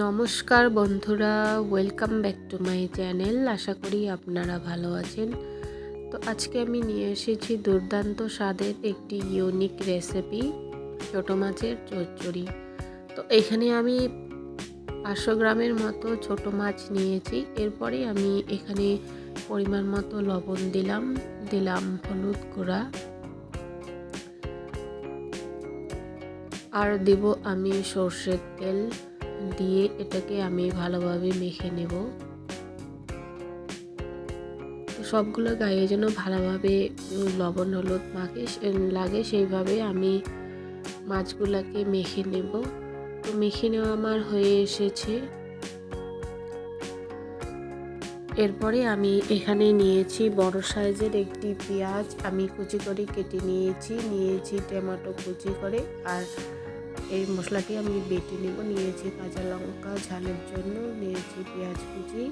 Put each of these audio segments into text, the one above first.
নমস্কার বন্ধুরা, welcome back to my channel. আশা করি আপনারা ভালো আছেন। তো আজকে আমি নিয়ে এসেছি দুর্দান্ত স্বাদের একটি ইউনিক রেসিপি, ছোটো মাছের চচ্চড়ি। তো এখানে আমি 500 গ্রামের মতো ছোটো মাছ নিয়েছি। এরপরে আমি এখানে পরিমাণ মতো লবণ দিলাম হলুদ গুঁড়া, আর দেব আমি সর্ষের তেল দিয়ে এটাকে আমি ভালোভাবে মেখে নেব। সবগুলো গায়ে যেন ভালোভাবে লবণ হলুদ লাগে সেইভাবে আমি মাছগুলোকে মেখে নেব। তো মেখে নেওয়া আমার হয়ে এসেছে। এরপরে আমি এখানে নিয়েছি বড় সাইজের একটি পেঁয়াজ, আমি কুচি করে কেটে নিয়েছি টমেটো কুচি করে, আর এই মশলাটি আমি বেটে নেব। নিয়েছি কাঁচা লঙ্কা ঝালের জন্য, নিয়েছি পেঁয়াজ কুচি,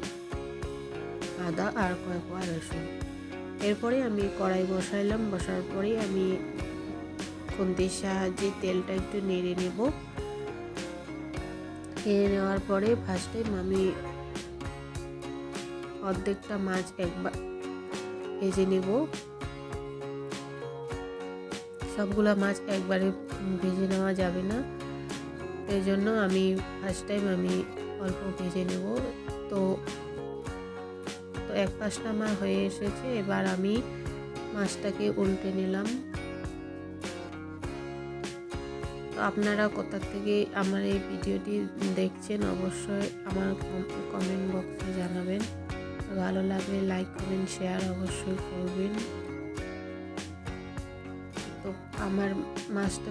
আদা আর কয়েক কোয়া রসুন। এরপরে আমি কড়াই বসাইলাম। বসার পরে আমি খুন্তির সাহায্যে তেলটা একটু নেড়ে নেব। নেড়ে নেওয়ার পরে ফার্স্ট টাইম আমি অর্ধেকটা মাছ একবার ভেজে নেব। সবগুলা মাছ একবারে ভেজে নেওয়া যাবে না, এই জন্য আমি ফার্স্ট টাইম আমি অল্প ভেজে নেব। তো এক পাশটা আমার হয়ে এসেছে। এবার আমি মাছটাকে উল্টে নিলাম। তো আপনারা কোথা থেকে আমার এই ভিডিওটি দেখছেন অবশ্যই আমার কমেন্ট বক্সে জানাবেন। ভালো লাগলে লাইক কমেন্ট শেয়ার অবশ্যই করবেন। তো আমার মাছটা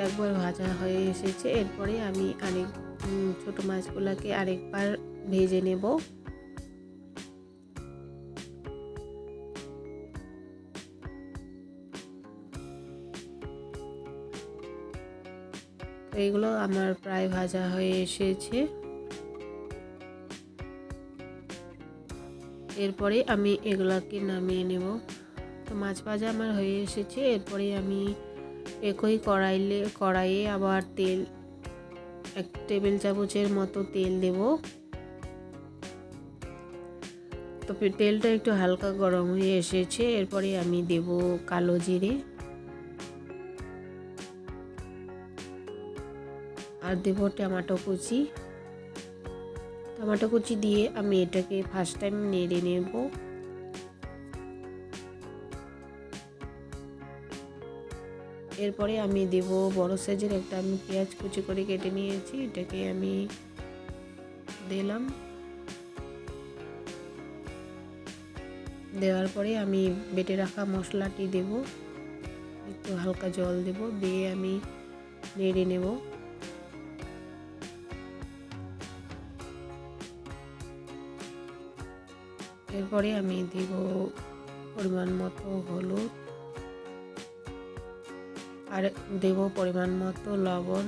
একবার ভাজা হয়ে এসেছে। এরপরে আমি ছোটো মাছগুলোকে আরেকবার ভেজে নেব। এইগুলো আমার প্রায় ভাজা হয়ে এসেছে। এরপরে আমি এগুলাকে নামিয়ে নেব। তো মাছ ভাজা আমার হয়ে এসেছে। এরপরে আমি একই কড়াইয়ে আবার তেল 1 টেবিল চামচের মতো তেল দেব। তো তেলটা একটু হালকা গরম হয়ে এসেছে। এরপরে আমি দেব কালো জিরে, আর দেব টমেটো কুচি দিয়ে আমি এটাকে ফার্স্ট টাইম নেড়ে নেব। এরপরে আমি দেব বড় সাইজের একটা আমি পেঁয়াজ কুচি করে কেটে নিয়েছি, এটাকে আমি দিলাম। দেওয়ার পরে আমি বেটে রাখা মশলাটি দেব, একটু হালকা জল দেব, দিয়ে আমি নেড়ে নেব। এরপরে আমি দেব পরিমাণ মতো হলুদ, আর দেব পরিমাণ মতো লবণ,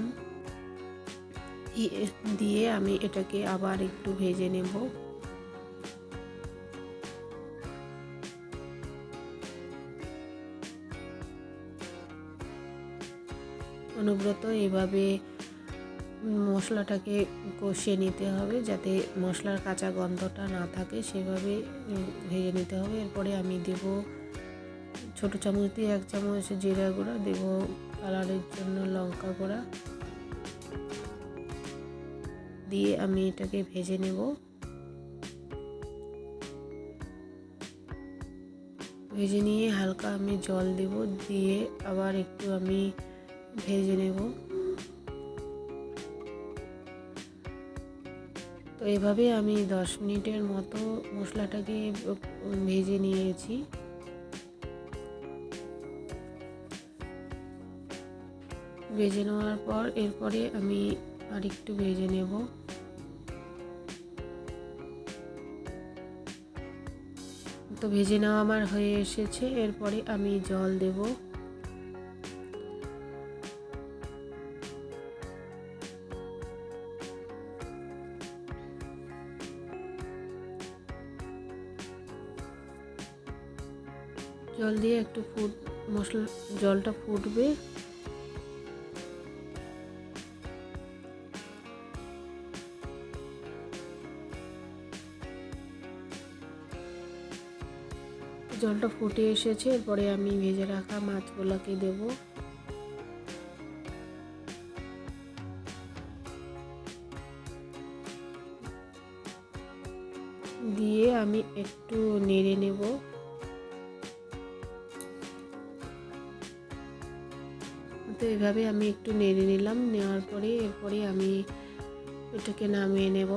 দিয়ে আমি এটাকে আবার একটু ভেজে নেব। অনুব্রত এভাবে মশলাটাকে কষিয়ে নিতে হবে, যাতে মশলার কাঁচা গন্ধটা না থাকে, সেভাবে ভেজে নিতে হবে। এরপরে আমি দেব ছোটো চামচ দিয়ে 1 চামচ জিরা গুঁড়া, দেব কালারের জন্য লঙ্কা গুঁড়া, দিয়ে আমি এটাকে ভেজে নেব। ভেজে নিয়ে হালকা আমি জল দেব, দিয়ে আবার একটু আমি ভেজে নেব। তো এভাবে আমি 10 মিনিটের মতো মশলাটাকে ভেজে নিয়েছি। ভেজে নেওয়ার পর এরপরে আমি আর একটু ভেজে নেব। তো ভেজে নেওয়া আমার হয়ে এসেছে। এরপরে আমি জল দেব। জল দিয়ে একটু জলটা ফুটবে। জলটা ফুটে এসেছে, এরপরে আমি ভেজে রাখা মাছগুলোকে দেব। দিয়ে আমি একটু নেড়ে নেব। তো এভাবে আমি একটু নেড়ে নিলাম, নেওয়ার পরে এরপরে আমি এটাকে নামিয়ে নেব।